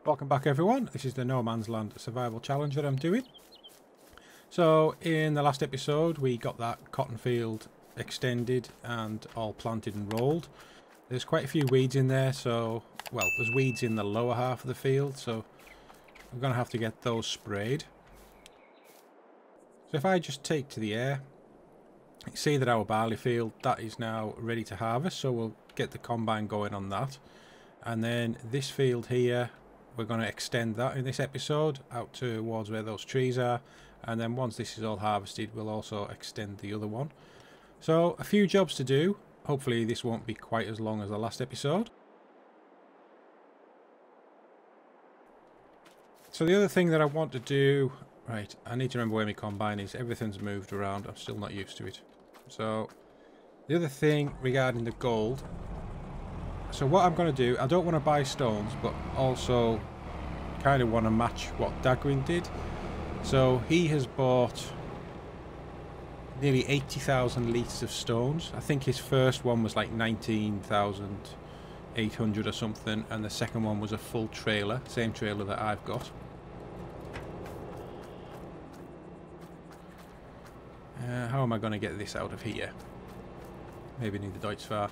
Welcome back everyone, this is the No Man's Land survival challenge that I'm doing. So in the last episode we got that cotton field extended and all planted and rolled. There's quite a few weeds in there, so, well, there's weeds in the lower half of the field, so we're going to have to get those sprayed. So if I just take to the air, you can see that our barley field, that is now ready to harvest, so we'll get the combine going on that. And then this field here, we're going to extend that in this episode out towards where those trees are, and then once this is all harvested we'll also extend the other one. So a few jobs to do. Hopefully this won't be quite as long as the last episode. So the other thing that I want to do, right, I need to remember where my combine is. Everything's moved around, I'm still not used to it. So the other thing regarding the gold, so what I'm going to do, I don't want to buy stones, but also kind of want to match what Daggerwin did. So he has bought nearly 80,000 litres of stones. I think his first one was like 19,800 or something, and the second one was a full trailer, same trailer that I've got. How am I going to get this out of here? Maybe need the Deutschfahr.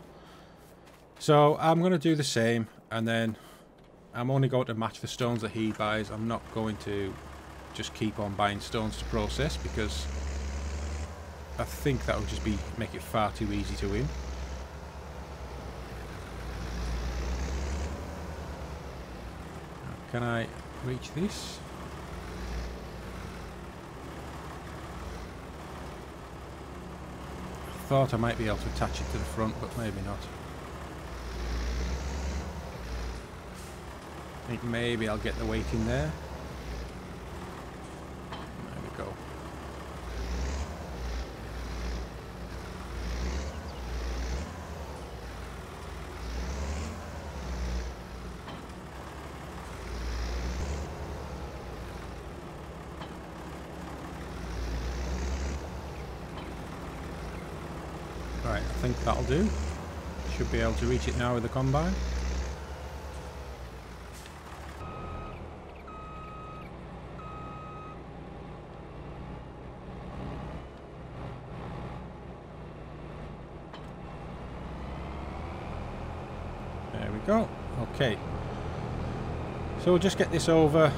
So I'm going to do the same, and then I'm only going to match the stones that he buys. I'm not going to just keep on buying stones to process, because I think that would just make it far too easy to win. Can I reach this? I thought I might be able to attach it to the front, but maybe not. I think maybe I'll get the weight in there. There we go. Right, I think that'll do. Should be able to reach it now with the combine. There we go. Okay. So we'll just get this over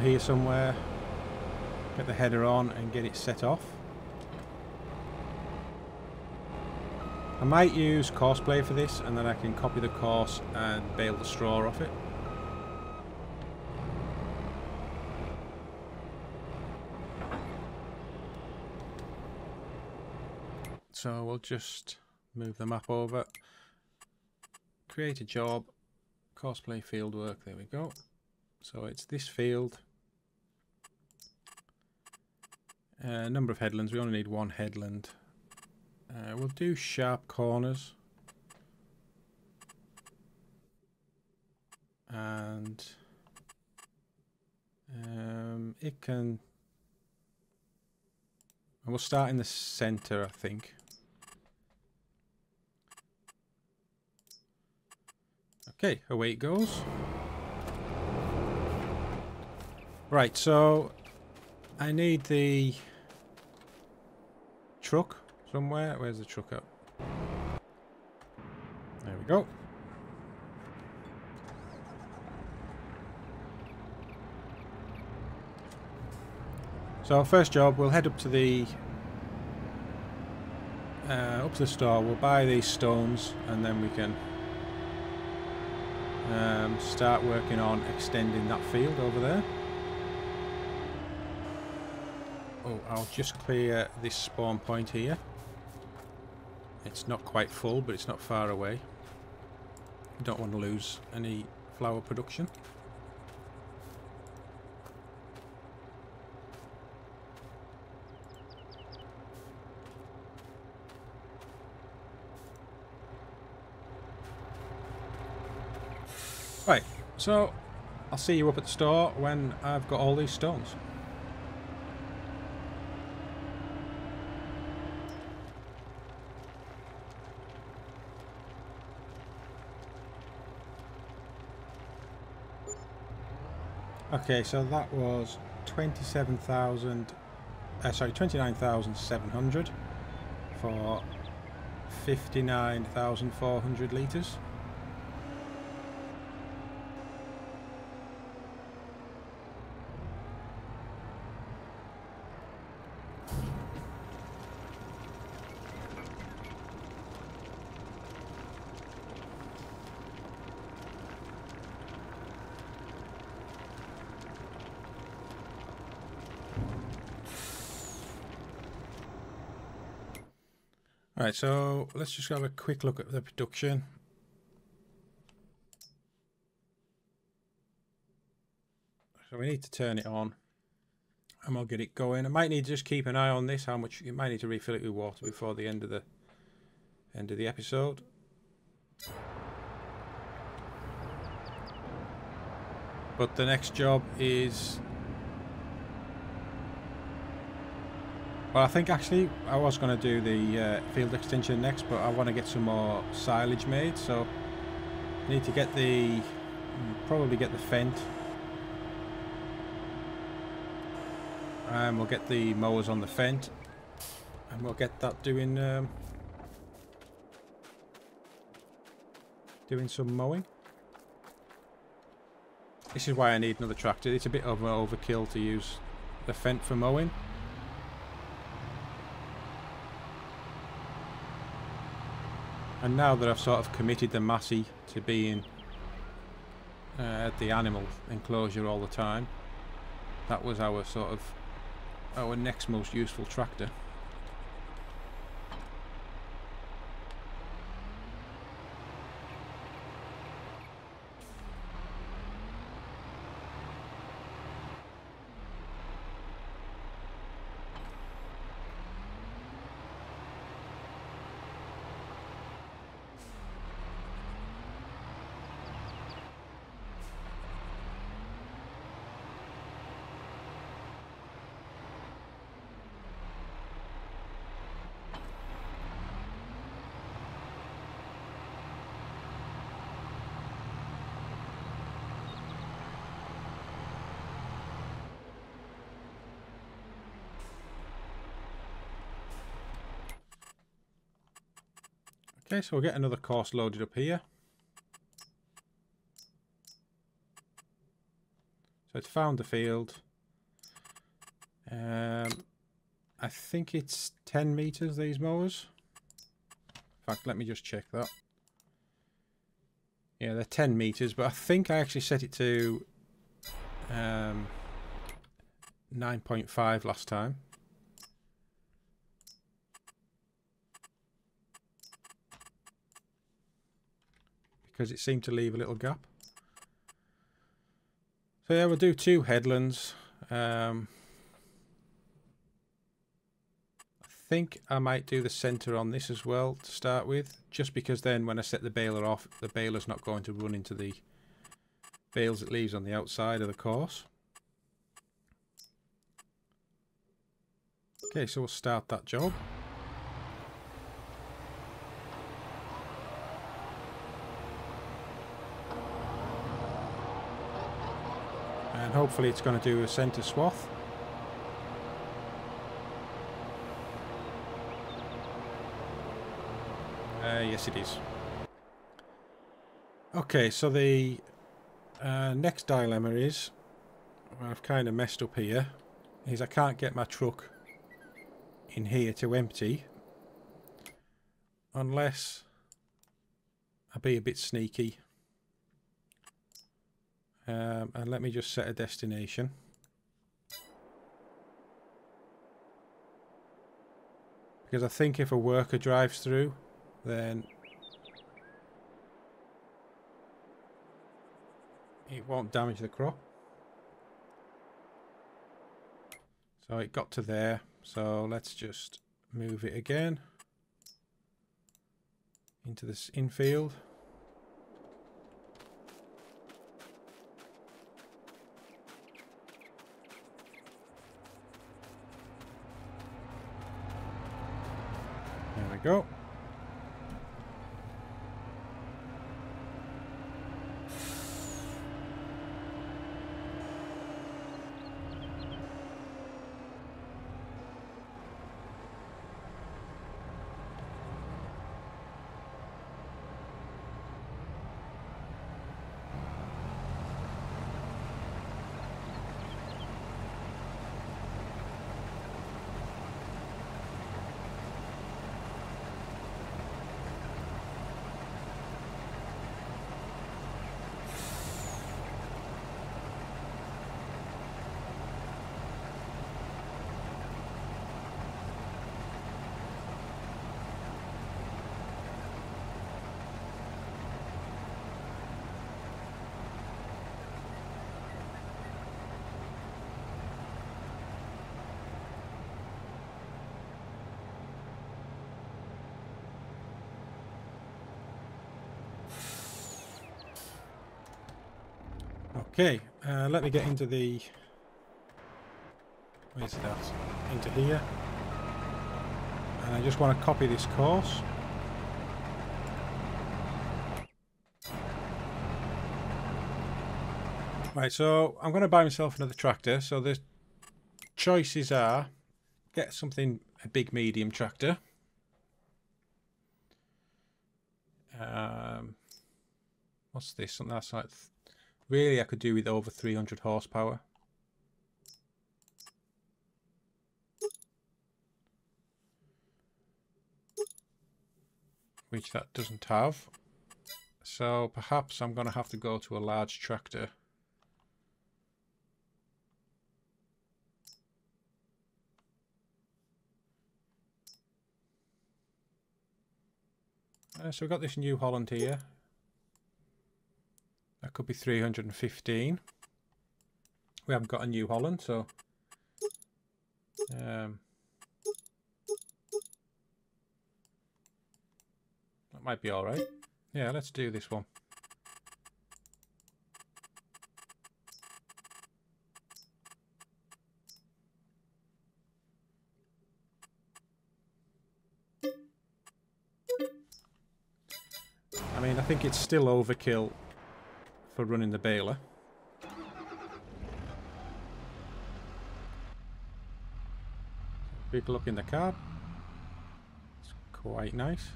here somewhere. Get the header on and get it set off. I might use courseplay for this, and then I can copy the course and bale the straw off it. So we'll just move the map over. Create a job, courseplay field work, there we go. So it's this field. Number of headlands, we only need one headland. We'll do sharp corners. And it can... And we'll start in the center, I think. Okay, away it goes. Right, so I need the truck somewhere. Where's the truck up? There we go. So first job, we'll head up to the store. We'll buy these stones, and then we can start working on extending that field over there. Oh, I'll just clear this spawn point here. It's not quite full, but it's not far away. Don't want to lose any flour production. Right, so I'll see you up at the store when I've got all these stones. Okay, so that was 29,700 for 59,400 litres. Right, so let's just have a quick look at the production. So we need to turn it on and we'll get it going. I might need to just keep an eye on this, how much you might need to refill it with water before the end of the episode. But the next job is, well, I think actually I was going to do the field extension next, but I want to get some more silage made, so I need to get probably get the fent, and we'll get the mowers on the fent, and we'll get that doing some mowing. This is why I need another tractor. It's a bit of an overkill to use the fent for mowing. And now that I've sort of committed the Massey to being at the animal enclosure all the time, that was our next most useful tractor. Okay, so we'll get another course loaded up here. So it's found the field. I think it's 10 meters, these mowers. In fact, let me just check that. Yeah, they're 10 meters, but I think I actually set it to 9.5 last time. Because it seemed to leave a little gap. So yeah, we'll do 2 headlands. I think I might do the centre on this as well to start with, just because then when I set the baler off, the baler's not going to run into the bales it leaves on the outside of the course. Okay, so we'll start that job. And hopefully it's going to do a centre swath. Yes it is. Okay, so the next dilemma is, well, I've kind of messed up here, is I can't get my truck in here to empty unless I be a bit sneaky. And let me just set a destination. Because I think if a worker drives through, then it won't damage the crop. So it got to there, so let's just move it again into this infield. There we go. Okay, let me get into the... Where's that? Into here. And I just want to copy this course. Right, so I'm going to buy myself another tractor. So the choices are get something, a big medium tractor. What's this? Something that's like, really I could do with over 300 horsepower. Which that doesn't have. So perhaps I'm going to have to go to a large tractor. So we've got this New Holland here. That could be 315. We haven't got a New Holland, so that might be all right. Yeah, let's do this one. I mean, I think it's still overkill for running the baler. Big look in the cab. It's quite nice.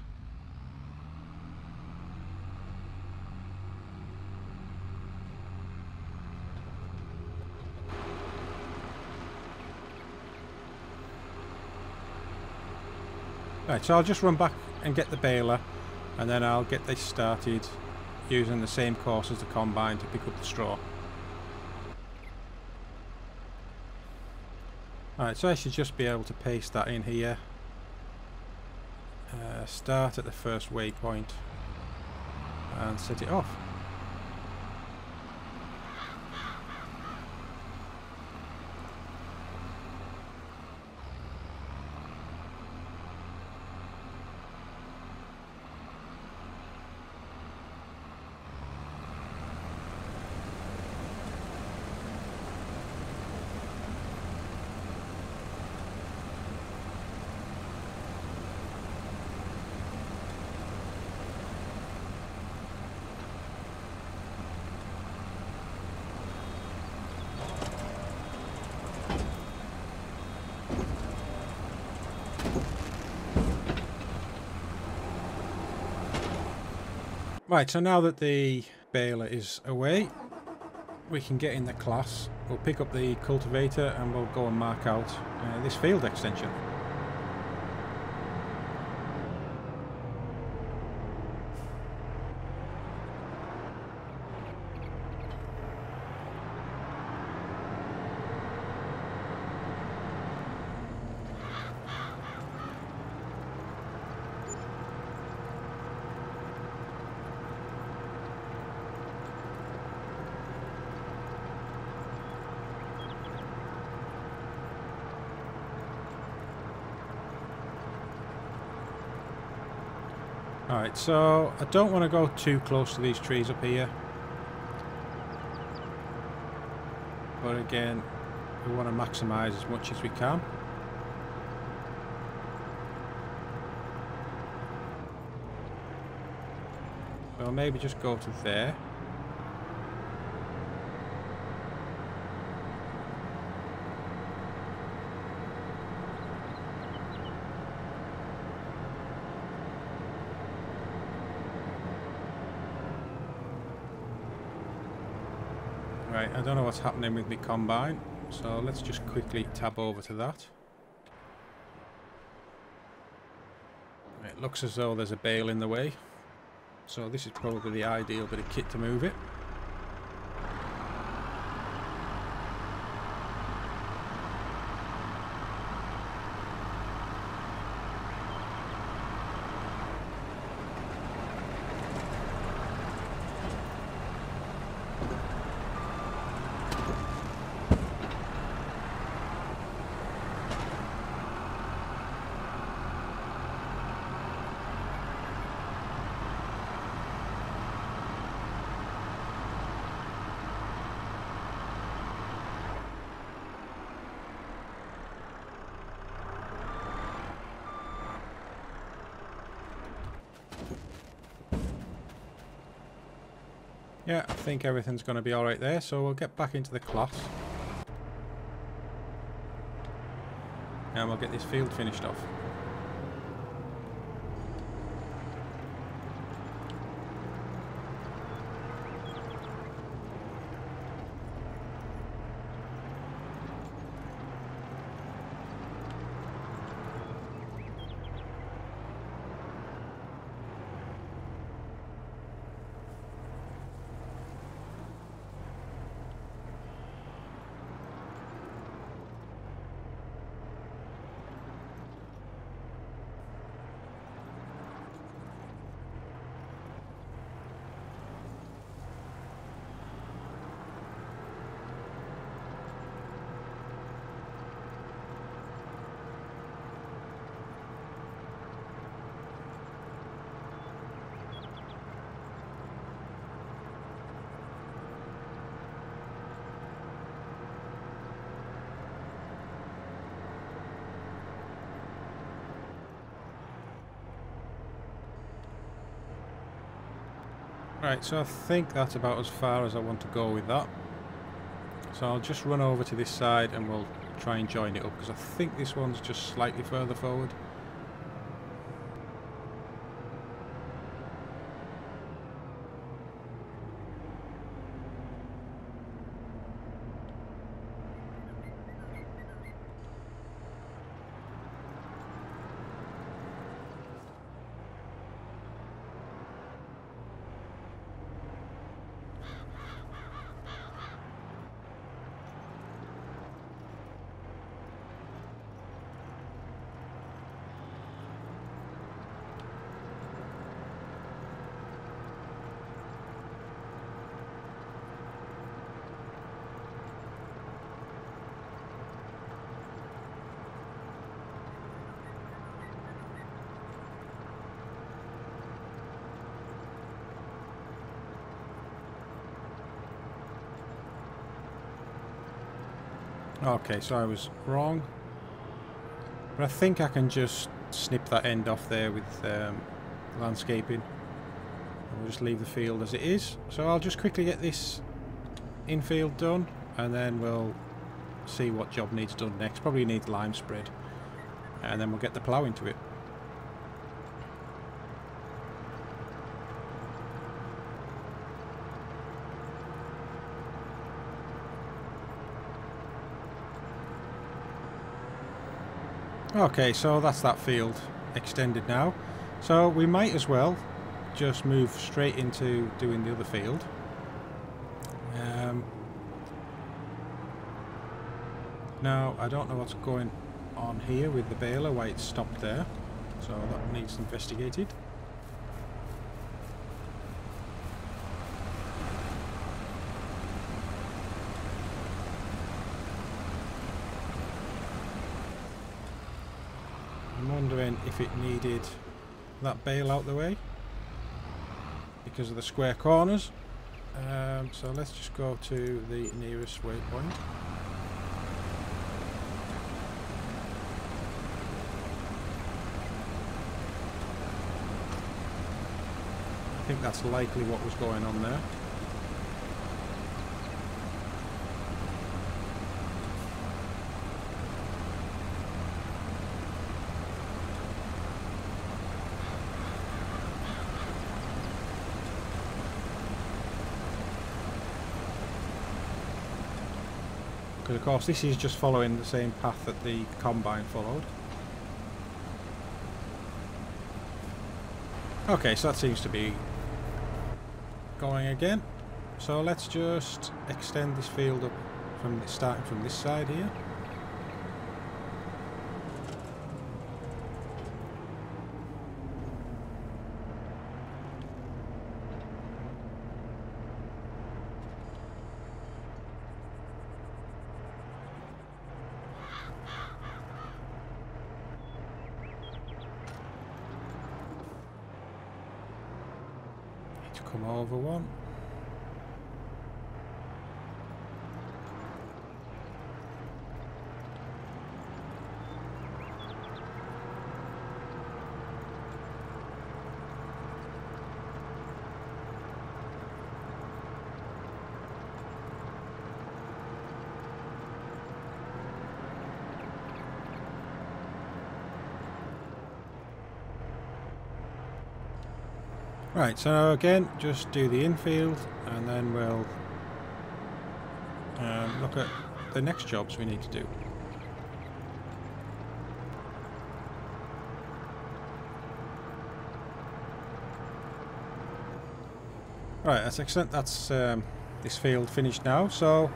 Right, so I'll just run back and get the baler, and then I'll get this started using the same course as the combine to pick up the straw. Alright, so I should just be able to paste that in here. Start at the first waypoint and set it off. Right, so now that the baler is away, we can get in the class. We'll pick up the cultivator and we'll go and mark out this field extension. Alright, so I don't want to go too close to these trees up here. But again, we want to maximise as much as we can. So maybe just go to there. Right, I don't know what's happening with my combine, so let's just quickly tab over to that. It looks as though there's a bale in the way, so this is probably the ideal bit of kit to move it. Yeah, I think everything's going to be alright there, so we'll get back into the class. And we'll get this field finished off. Right, so I think that's about as far as I want to go with that. So I'll just run over to this side and we'll try and join it up, because I think this one's just slightly further forward. Okay, so I was wrong. But I think I can just snip that end off there with landscaping. We'll just leave the field as it is. So I'll just quickly get this infield done, and then we'll see what job needs done next. Probably needs lime spread, and then we'll get the plough into it. Okay, so that's that field extended now. So we might as well just move straight into doing the other field. Now, I don't know what's going on here with the baler, why it's stopped there. So that needs investigated. I'm wondering if it needed that bale out the way because of the square corners. So let's just go to the nearest waypoint. I think that's likely what was going on there. Because of course this is just following the same path that the combine followed. Okay, so that seems to be going again. So let's just extend this field up from starting from this side here. Come over one. Right, so again, just do the infield, and then we'll look at the next jobs we need to do. Right, that's excellent. That's this field finished now. So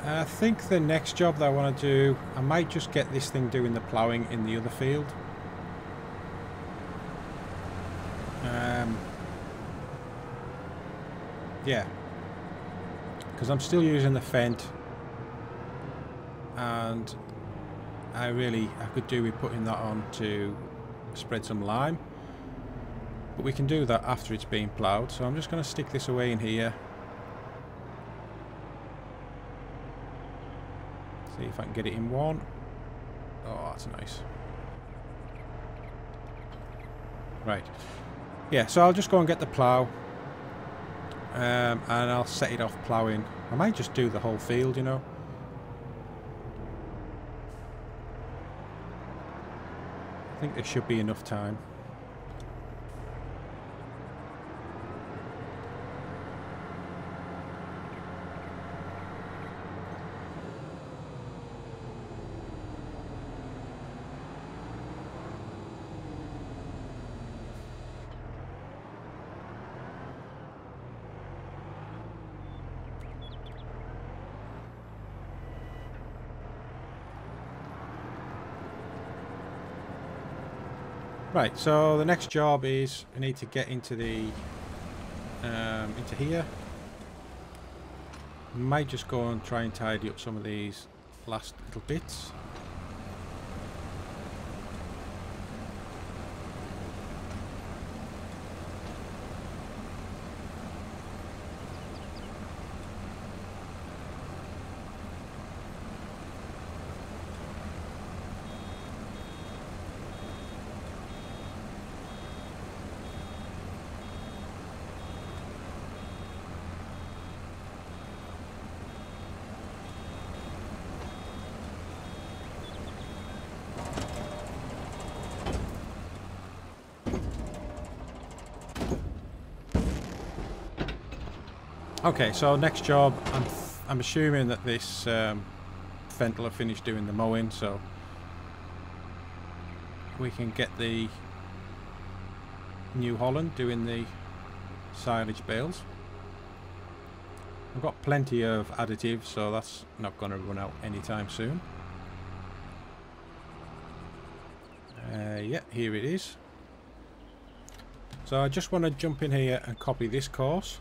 I think the next job that I want to do, I might just get this thing doing the ploughing in the other field. Yeah, because I'm still using the Fent, and I could do with putting that on to spread some lime, but we can do that after it's been ploughed. So I'm just going to stick this away in here, see if I can get it in one. Oh, that's nice. Right, yeah, so I'll just go and get the plough. And I'll set it off ploughing. I might just do the whole field, you know. I think there should be enough time. Right, so the next job is we need to get into the into here. Might just go and try and tidy up some of these last little bits. Okay, so next job, I'm assuming that this Fent will have finished doing the mowing, so we can get the New Holland doing the silage bales. I've got plenty of additives, so that's not going to run out anytime soon. Yeah, here it is. So I just want to jump in here and copy this course.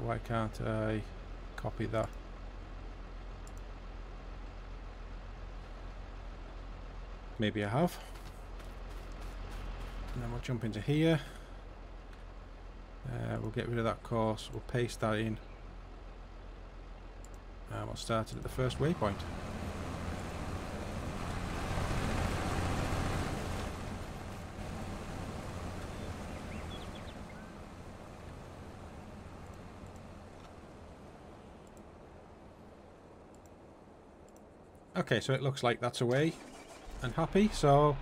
Why can't I copy that? Maybe I have. And then we'll jump into here. We'll get rid of that course. We'll paste that in. And we'll start it at the first waypoint. Okay, so it looks like that's away and happy, so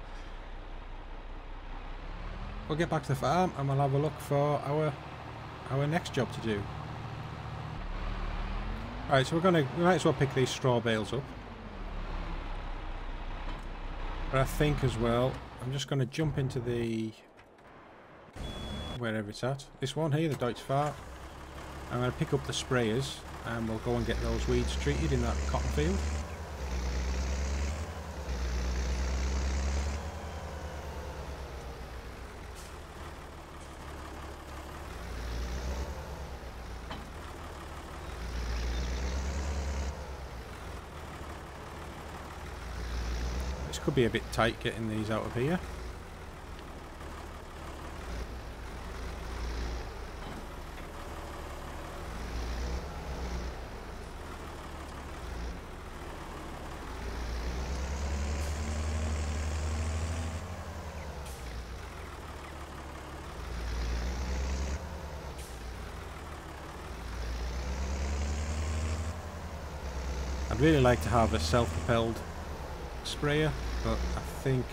we'll get back to the farm and we'll have a look for our next job to do. Alright, so we might as well pick these straw bales up. But I think as well, I'm just going to jump into the, wherever it's at, this one here, the Deutsche Fahrt. I'm going to pick up the sprayers and we'll go and get those weeds treated in that cotton field. Could be a bit tight getting these out of here. I'd really like to have a self-propelled sprayer, but I think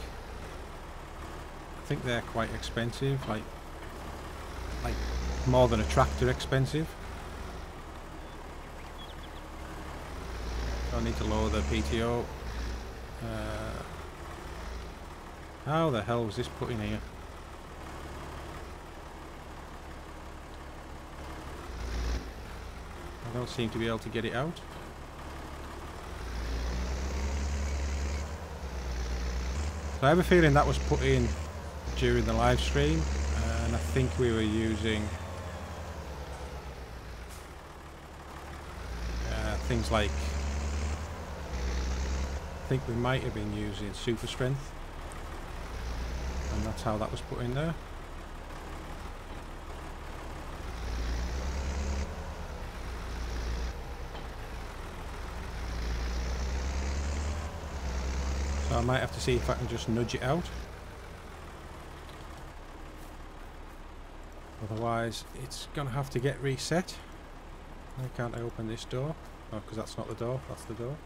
they're quite expensive, like more than a tractor expensive. So I need to lower the PTO. How the hell was this put in here? I don't seem to be able to get it out. So I have a feeling that was put in during the live stream, and I think we were using things like, I think we might have been using super strength, and that's how that was put in there. So I might have to see if I can just nudge it out. Otherwise it's gonna have to get reset. Why can't I open this door? Oh, because that's not the door, that's the door.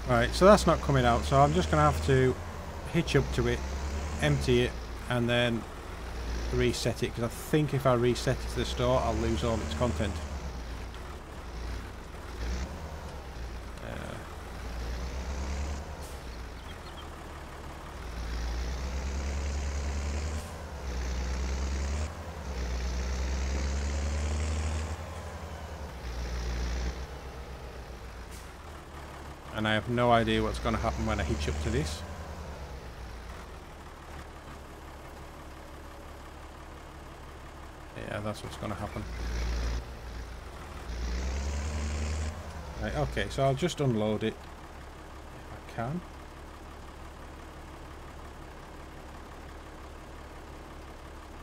Right, so that's not coming out, so I'm just going to have to hitch up to it, empty it, and then reset it, because I think if I reset it to the store, I'll lose all its content. And I have no idea what's going to happen when I hitch up to this. Yeah, that's what's going to happen. Right, okay, so I'll just unload it if I can.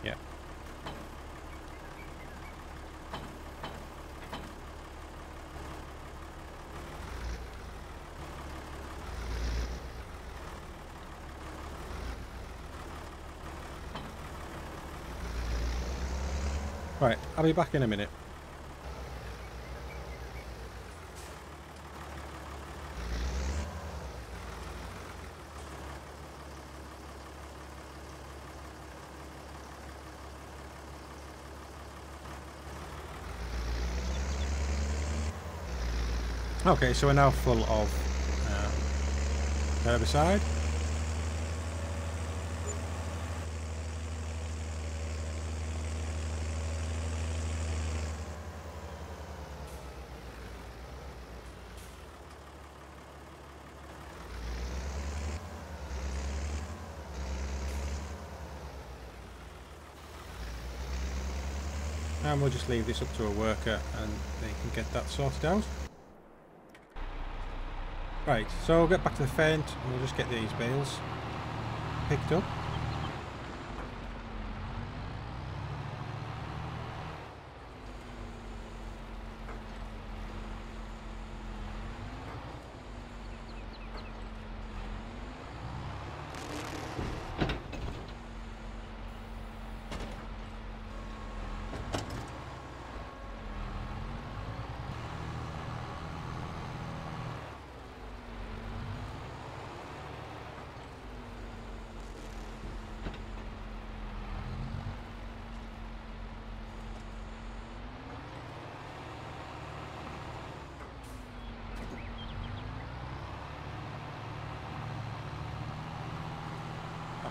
Yeah. Right, I'll be back in a minute. Okay, so we're now full of herbicide. And we'll just leave this up to a worker and they can get that sorted out. Right, so we'll get back to the fence and we'll just get these bales picked up.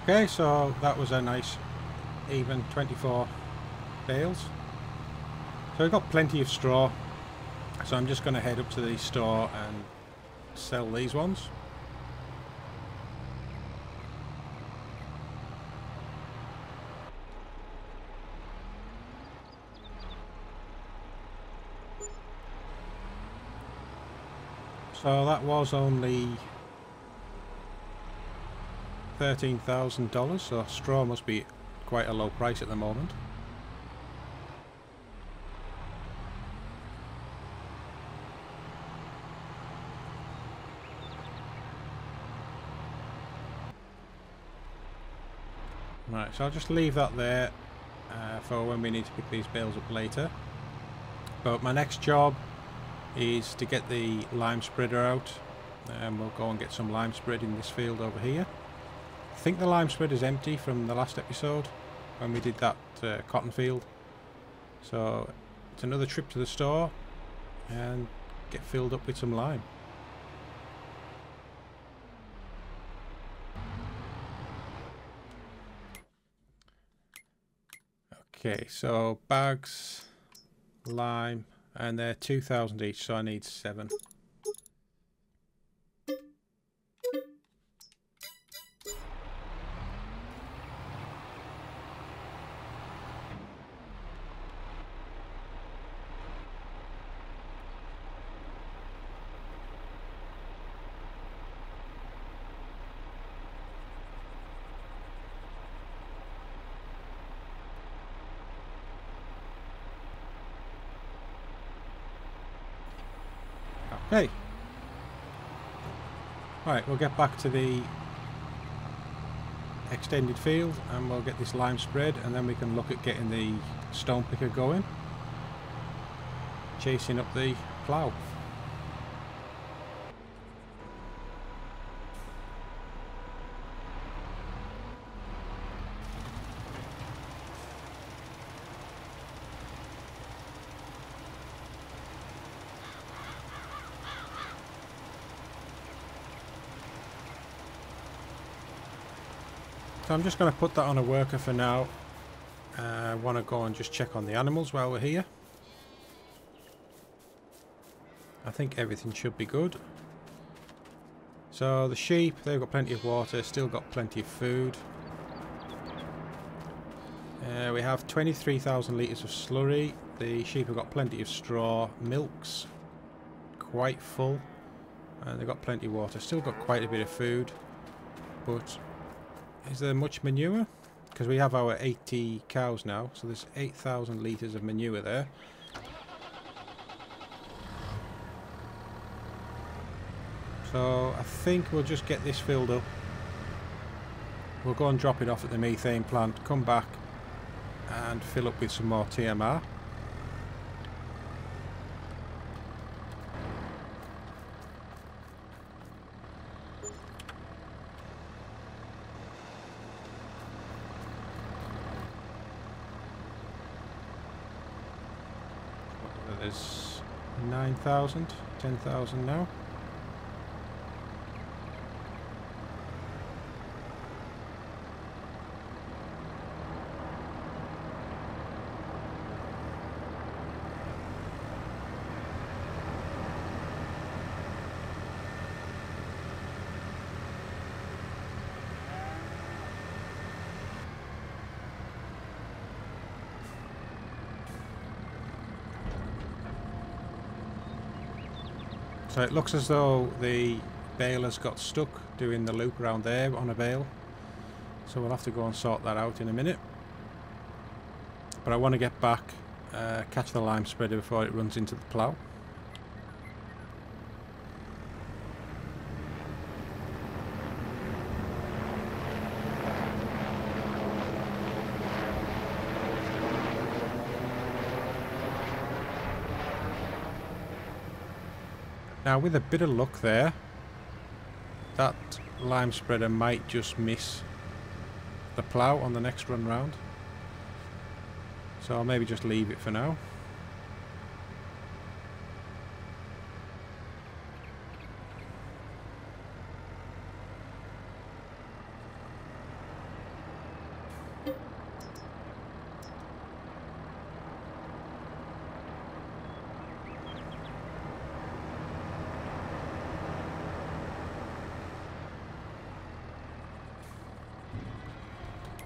Okay, so that was a nice even 24 bales. So we've got plenty of straw, so I'm just going to head up to the store and sell these ones. So that was only $13,000, so straw must be quite a low price at the moment. Right, so I'll just leave that there for when we need to pick these bales up later. But my next job is to get the lime spreader out, and we'll go and get some lime spread in this field over here. I think the lime spread is empty from the last episode when we did that cotton field. So it's another trip to the store and get filled up with some lime. Okay, so bags, lime, and they're 2,000 each, so I need 7. Okay. Right, we'll get back to the extended field and we'll get this lime spread, and then we can look at getting the stone picker going, chasing up the plough. So I'm just going to put that on a worker for now. I want to go and just check on the animals while we're here. I think everything should be good. So the sheep, they've got plenty of water, still got plenty of food. We have 23,000 litres of slurry. The sheep have got plenty of straw. Milk's quite full. And they've got plenty of water. Still got quite a bit of food. But is there much manure? Because we have our 80 cows now, so there's 8,000 litres of manure there. So I think we'll just get this filled up. We'll go and drop it off at the methane plant, come back and fill up with some more TMR. There's 9,000, 10,000 now. So it looks as though the baler's got stuck doing the loop around there on a bale. So we'll have to go and sort that out in a minute. But I want to get back, catch the lime spreader before it runs into the plough. Now with a bit of luck there, that lime spreader might just miss the plough on the next run round. So I'll maybe just leave it for now.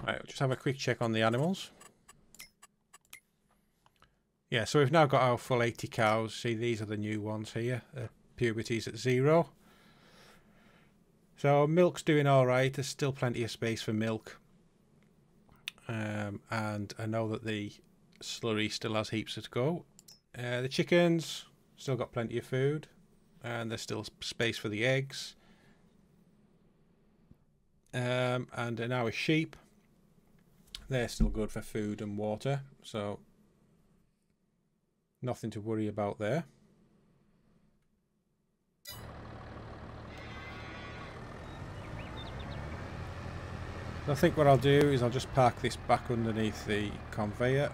Right, we'll just have a quick check on the animals. Yeah, so we've now got our full 80 cows. See, these are the new ones here. Puberty's at 0. So milk's doing alright, there's still plenty of space for milk. And I know that the slurry still has heaps to go. The chickens still got plenty of food, and there's still space for the eggs. And in our sheep, they're still good for food and water, so nothing to worry about there. I think what I'll do is I'll just park this back underneath the conveyor.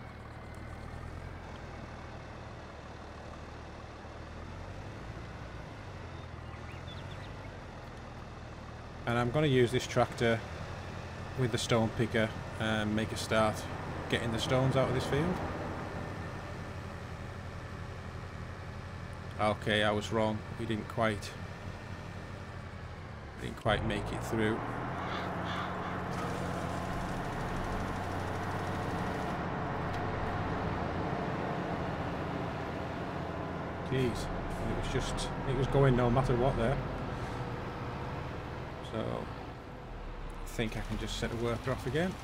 And I'm going to use this tractor with the stone picker and make a start getting the stones out of this field. Okay, I was wrong. We didn't quite make it through. Jeez, it was going no matter what there. So, I think I can just set the worker off again.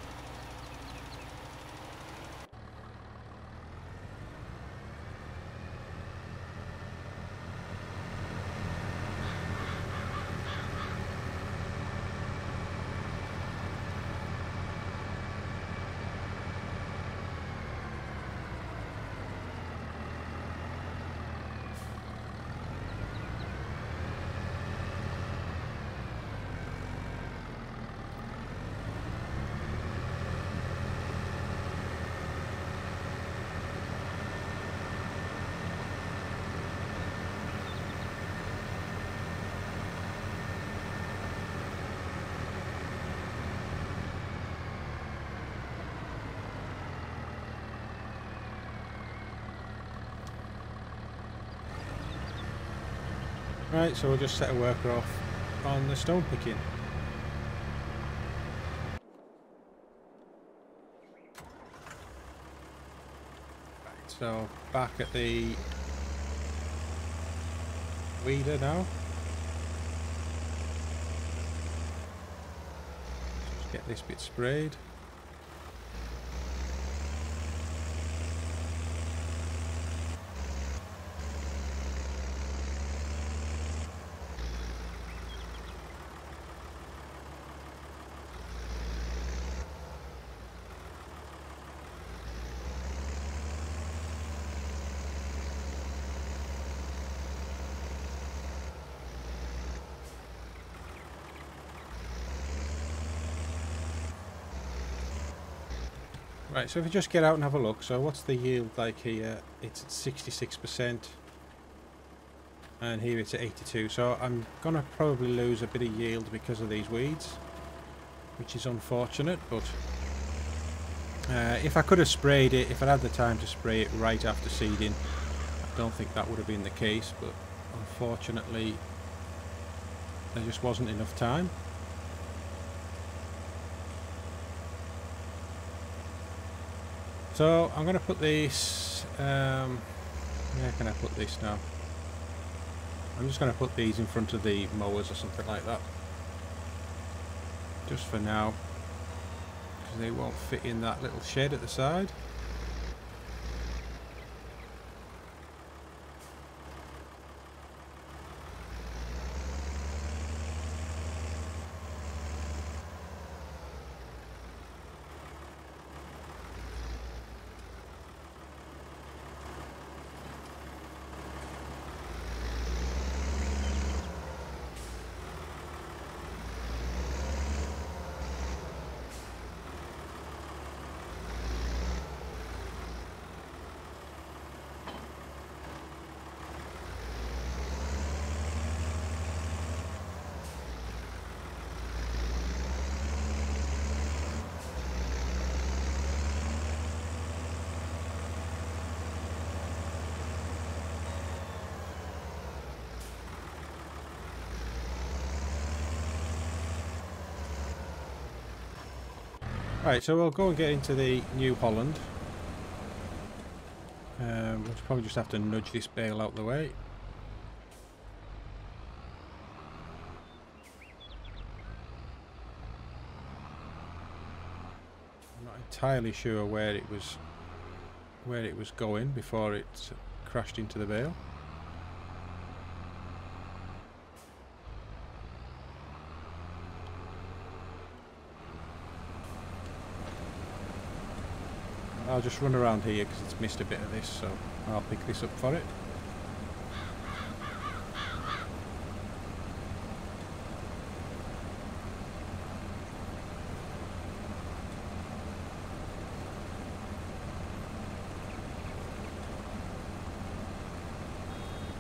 Right, so we'll just set a worker off on the stone picking. Right, so back at the weeder now. Just get this bit sprayed. Right, so if we just get out and have a look, so what's the yield like here? It's at 66%, and here it's at 82%, so I'm gonna probably lose a bit of yield because of these weeds, which is unfortunate, but if I could have sprayed it, if I had the time to spray it right after seeding, I don't think that would have been the case, but unfortunately there just wasn't enough time. So I'm going to put these, where can I put this now? I'm just going to put these in front of the mowers or something like that. Just for now, because they won't fit in that little shed at the side. Right, so we'll go and get into the New Holland. We'll probably just have to nudge this bale out the way. not entirely sure where it was going before it crashed into the bale. I'll just run around here because it's missed a bit of this, so I'll pick this up for it.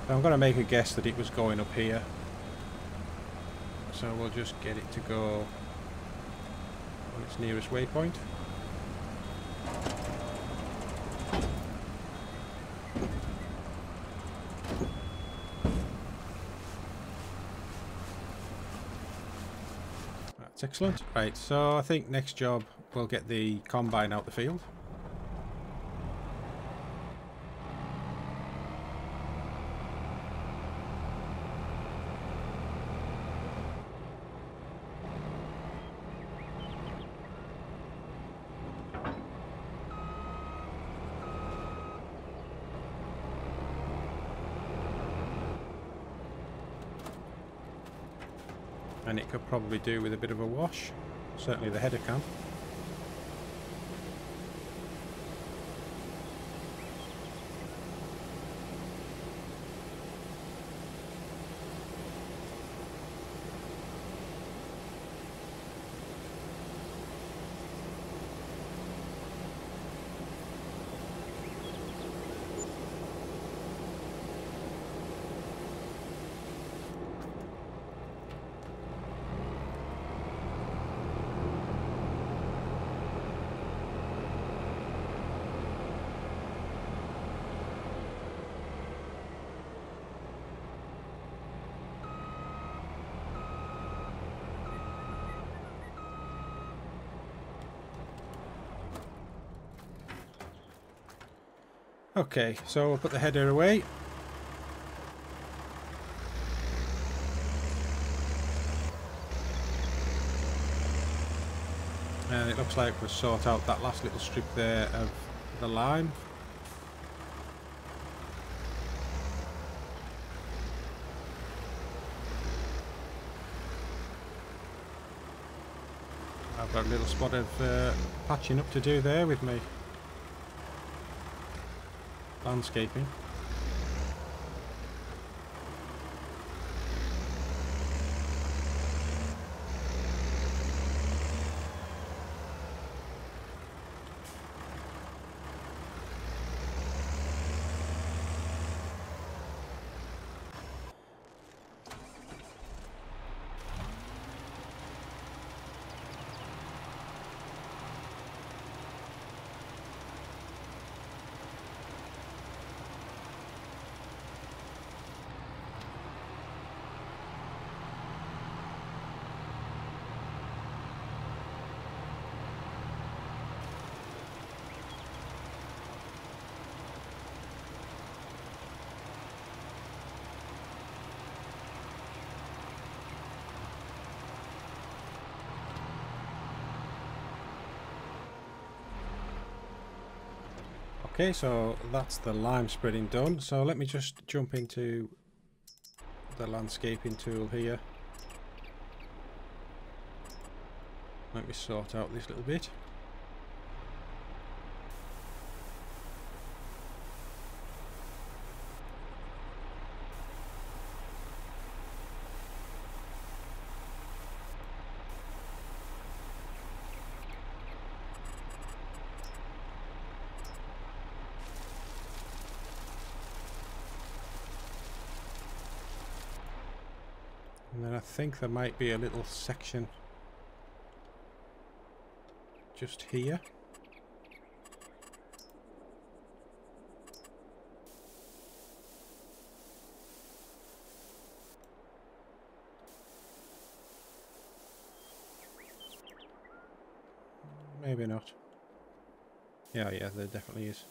I'm going to make a guess that it was going up here, so we'll just get it to go on its nearest waypoint. That's excellent. Right, so I think next job we'll get the combine out the field. And it could probably do with a bit of a wash. Certainly the header can. Okay, so we'll put the header away. And it looks like we'll sort out that last little strip there of the lime. I've got a little spot of patching up to do there with me landscaping. Okay, so that's the lime spreading done. So let me just jump into the landscaping tool here. Let me sort out this little bit. And then I think there might be a little section just here. Maybe not. Yeah, there definitely is.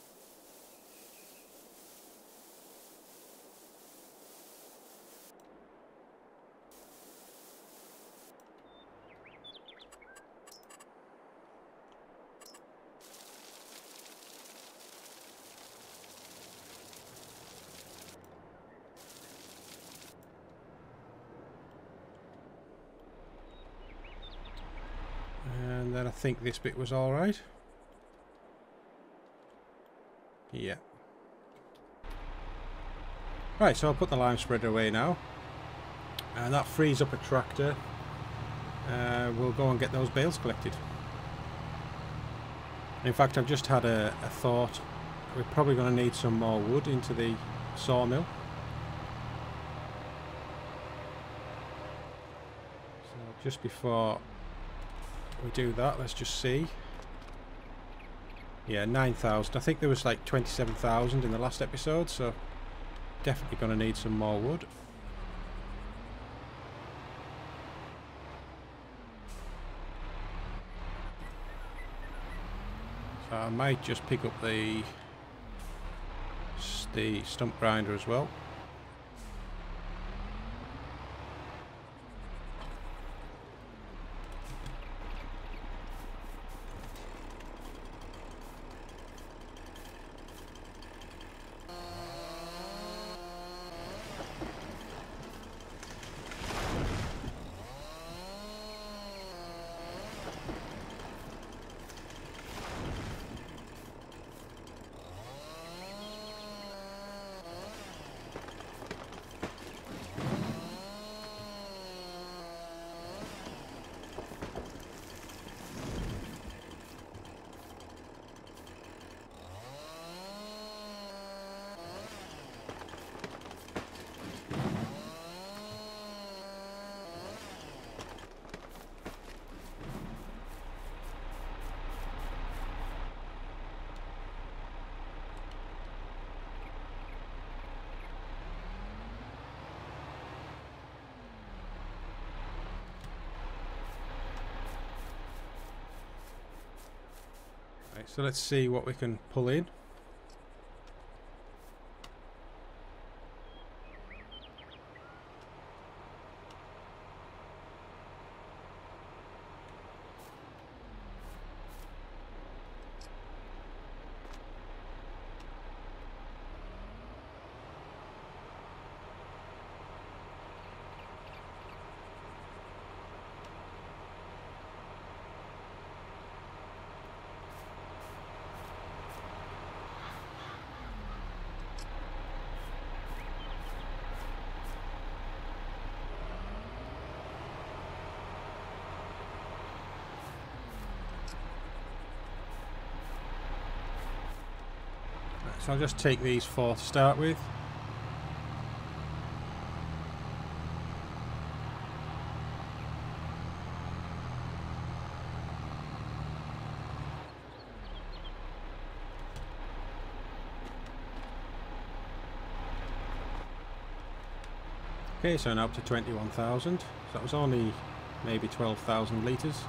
And then I think this bit was alright. Yeah. Right, so I'll put the lime spreader away now. And that frees up a tractor. We'll go and get those bales collected. In fact, I've just had a thought. We're probably going to need some more wood into the sawmill. So just before we do that, let's just see. Yeah, 9,000. I think there was like 27,000 in the last episode, so definitely going to need some more wood. So I might just pick up the stump grinder as well. Right, so let's see what we can pull in. So I'll just take these 4 to start with. Okay, so now up to 21,000. So that was only maybe 12,000 litres.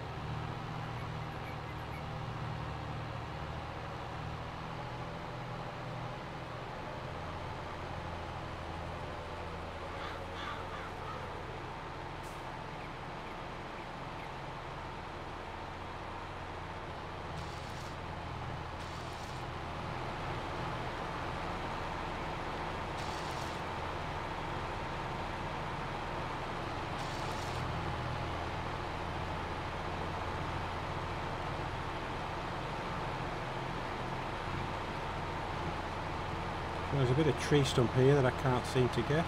There's a bit of tree stump here that I can't seem to get.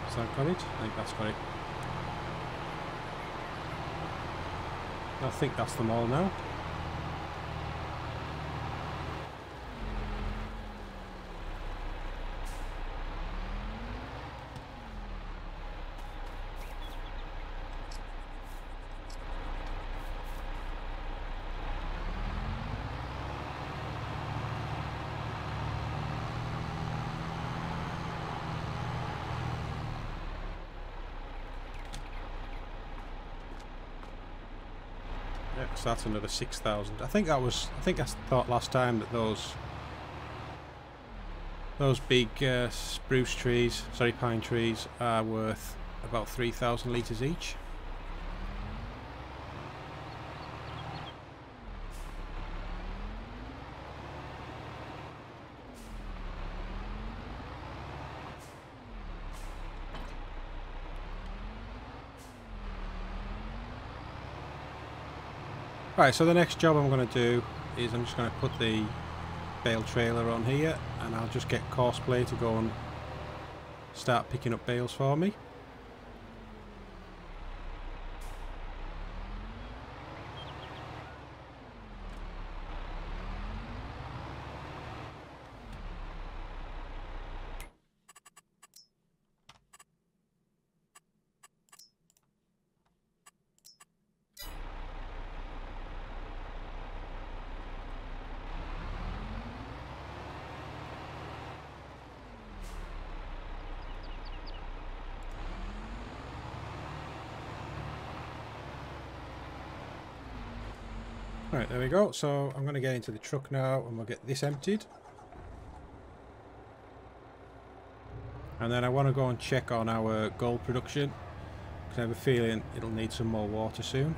Has that got it? I think that's got it. I think that's them all now. So that's another 6,000. I think I thought last time that those big spruce trees, sorry, pine trees, are worth about 3,000 litres each. Right, so the next job I'm going to do is I'm just going to put the bale trailer on here, and I'll just get Courseplay to go and start picking up bales for me. Right, there we go. So I'm going to get into the truck now and we'll get this emptied. And then I want to go and check on our gold production, because I have a feeling it'll need some more water soon.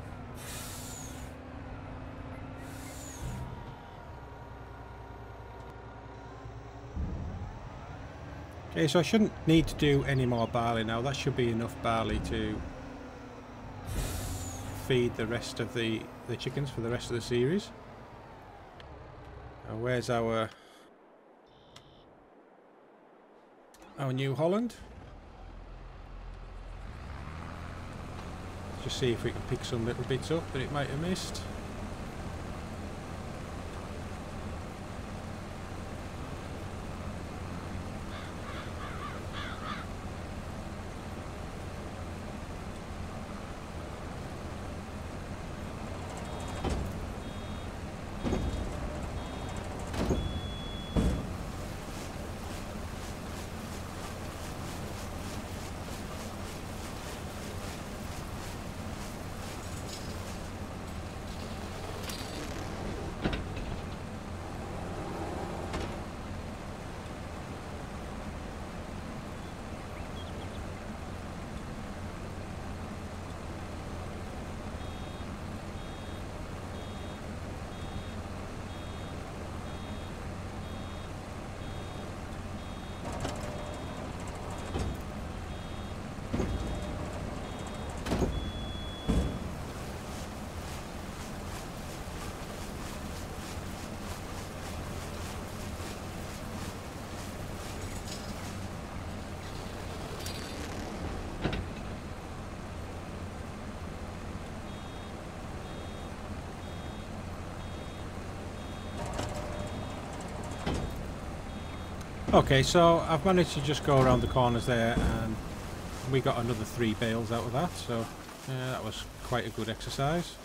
Okay, so I shouldn't need to do any more barley now. That should be enough barley to feed the rest of the chickens for the rest of the series. Now, where's our New Holland? Let's just see if we can pick some little bits up that it might have missed. Okay, so I've managed to just go around the corners there and we got another 3 bales out of that, so that was quite a good exercise.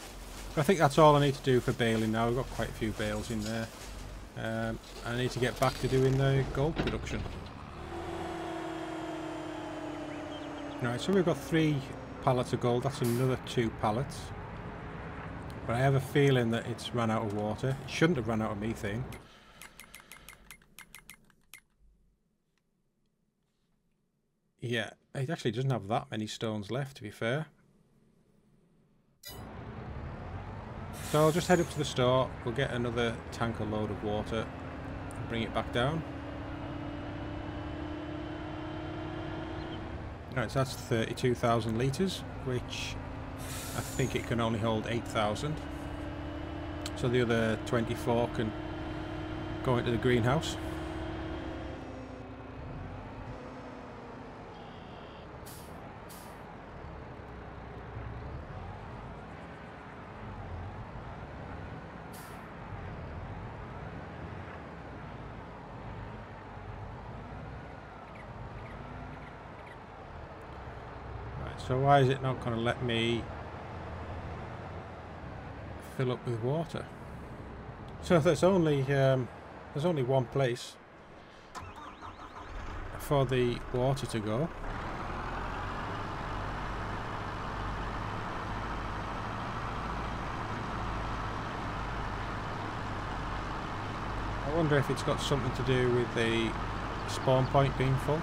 But I think that's all I need to do for baling now. We've got quite a few bales in there. I need to get back to doing the gold production. Right, so we've got 3 pallets of gold. That's another 2 pallets. But I have a feeling that it's run out of water. It shouldn't have run out of methane. Yeah, it actually doesn't have that many stones left, to be fair. So I'll just head up to the store, we'll get another tanker load of water and bring it back down. Right, so that's 32,000 litres, which I think it can only hold 8,000. So the other 24 can go into the greenhouse. So why is it not going to let me fill up with water? So there's only one place for the water to go. I wonder if it's got something to do with the spawn point being full.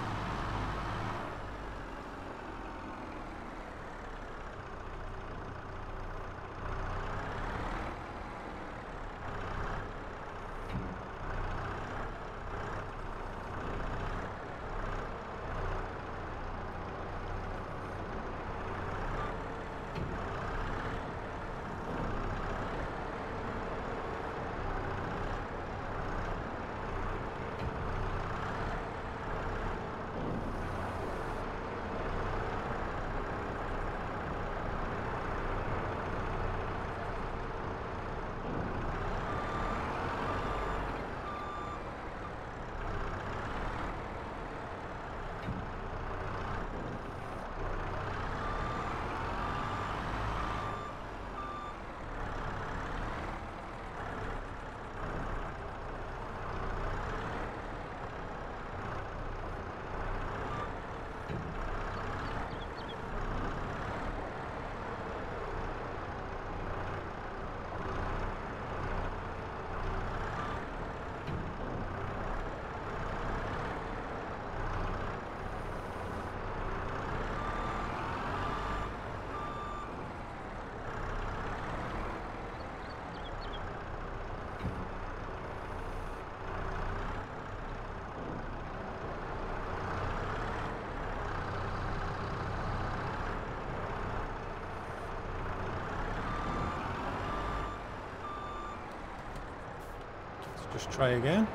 just try again.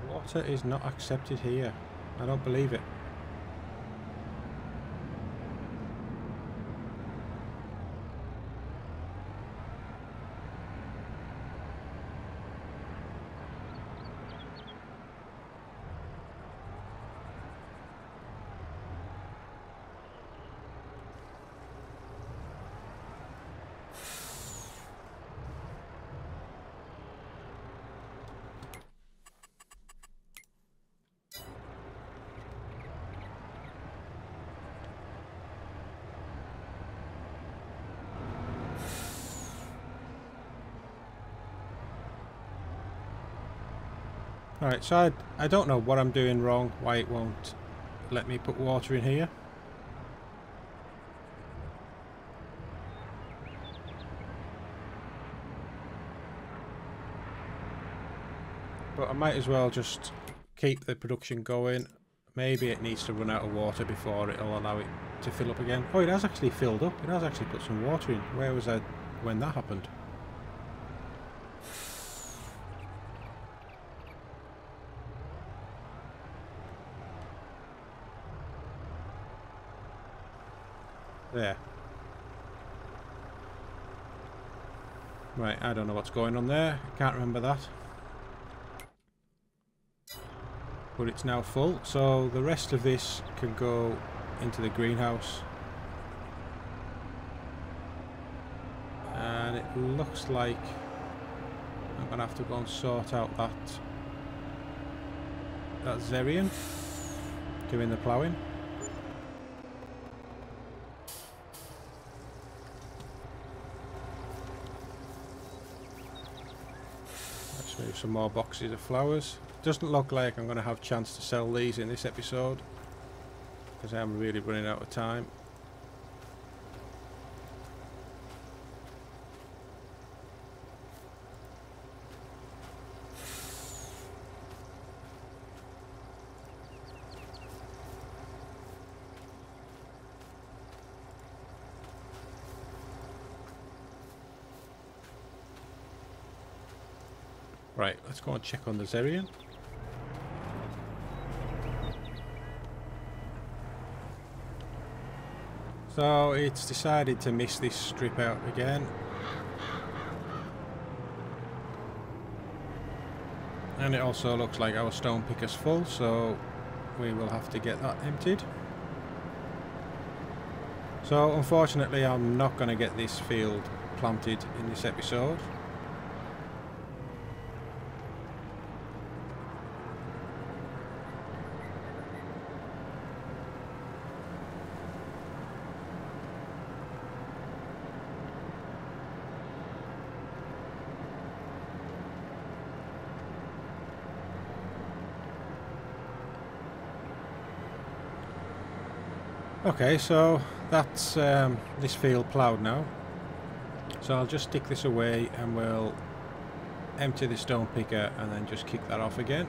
Water is not accepted here. I don't believe it. Alright, so I don't know what I'm doing wrong, why it won't let me put water in here. But I might as well just keep the production going. Maybe it needs to run out of water before it'll allow it to fill up again. Oh, it has actually filled up. It has actually put some water in. Where was I when that happened? There. Right, I don't know what's going on there. I can't remember that. But it's now full, so the rest of this can go into the greenhouse. And it looks like I'm going to have to go and sort out that Zerian doing the ploughing. Move some more boxes of flowers. Doesn't look like I'm going to have a chance to sell these in this episode because I'm really running out of time. Right, let's go and check on the Zerian. So it's decided to miss this strip out again. And it also looks like our stone picker's full, so we will have to get that emptied. So unfortunately I'm not going to get this field planted in this episode. Okay, so that's this field ploughed now. So I'll just stick this away and we'll empty the stone picker and then just kick that off again.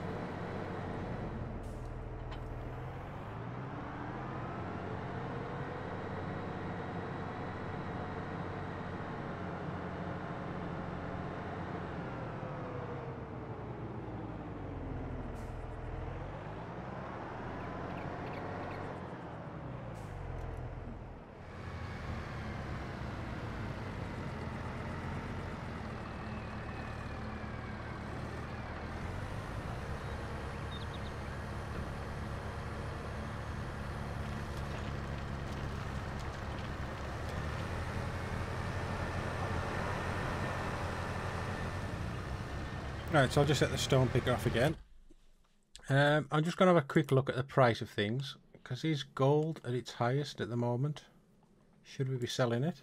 Right, so I'll just set the stone picker off again. I'm just going to have a quick look at the price of things, because is gold at its highest at the moment? Should we be selling it?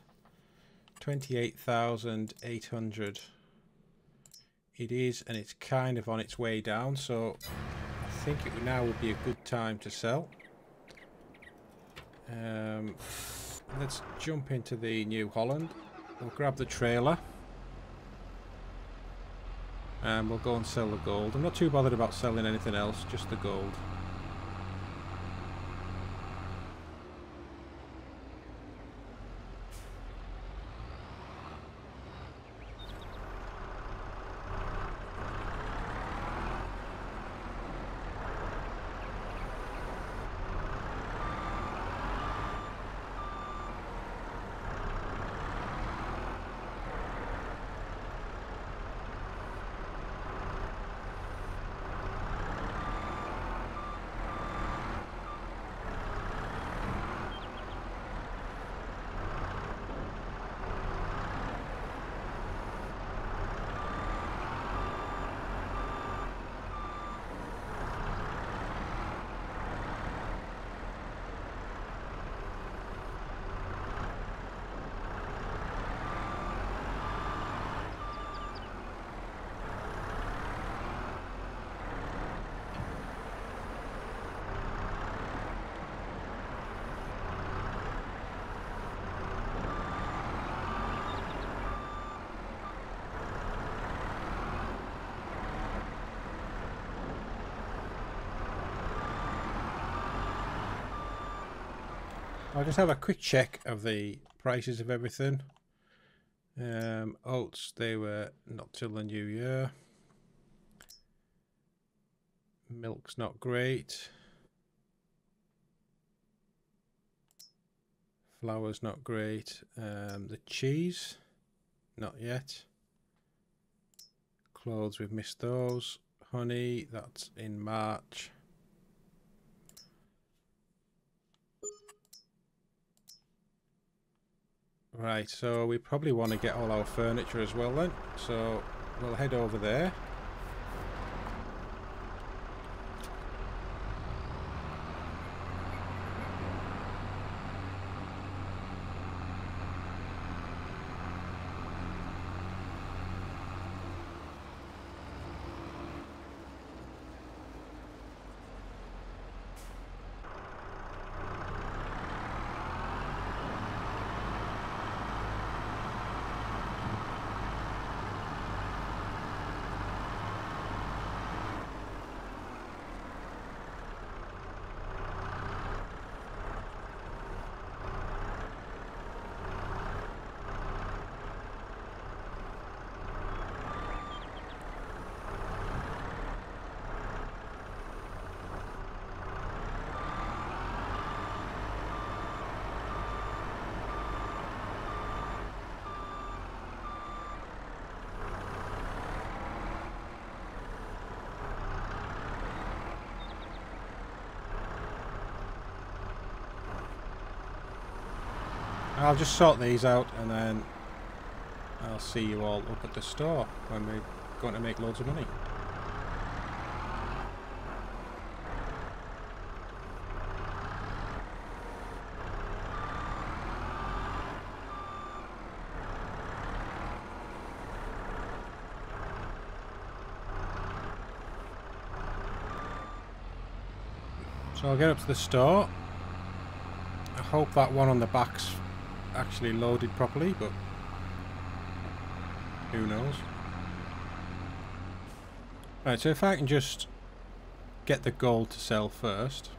28,800. It is, and it's kind of on its way down, so I think it now would be a good time to sell. Let's jump into the New Holland. We'll grab the trailer. And we'll go and sell the gold. I'm not too bothered about selling anything else, just the gold. I'll just have a quick check of the prices of everything. Oats, they were not till the new year. Milk's not great. Flour's not great. The cheese, not yet. Clothes, we've missed those. Honey, that's in March. Right, so we probably want to get all our furniture as well then. So we'll head over there. I'll just sort these out and then I'll see you all up at the store when we're going to make loads of money. So I'll get up to the store. I hope that one on the back's actually loaded properly, but who knows. Right, so if I can just get the gold to sell first.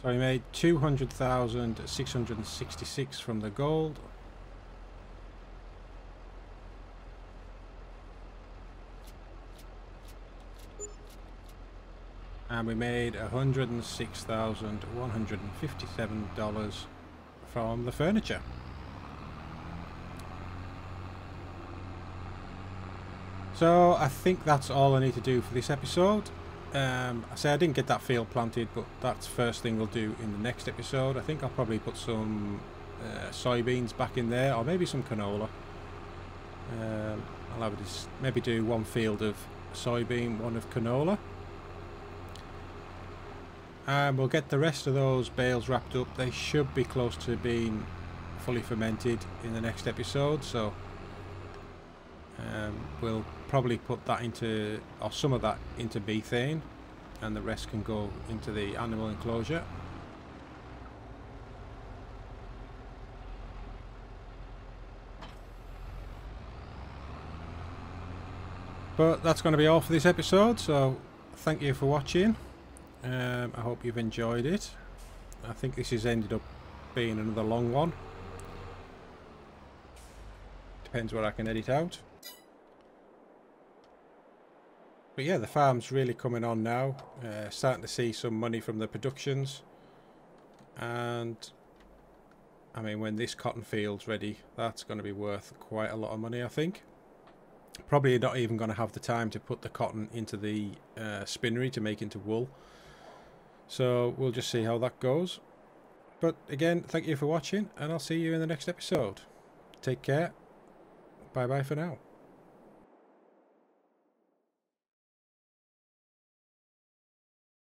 So we made 200,666 from the gold. And we made $106,157 from the furniture. So I think that's all I need to do for this episode. I say I didn't get that field planted, but that's first thing we'll do in the next episode. I think I'll probably put some soybeans back in there, or maybe some canola. I'll have maybe do one field of soybean, one of canola. And we'll get the rest of those bales wrapped up. They should be close to being fully fermented in the next episode, so we'll probably put that into, or some of that into methane, and the rest can go into the animal enclosure. But that's going to be all for this episode, so thank you for watching. I hope you've enjoyed it. I think this has ended up being another long one. Depends what I can edit out. But yeah, the farm's really coming on now. Starting to see some money from the productions. And I mean, when this cotton field's ready, that's going to be worth quite a lot of money, I think. Probably not even going to have the time to put the cotton into the spinnery to make into wool. So we'll just see how that goes. But again, thank you for watching, and I'll see you in the next episode. Take care. Bye bye for now.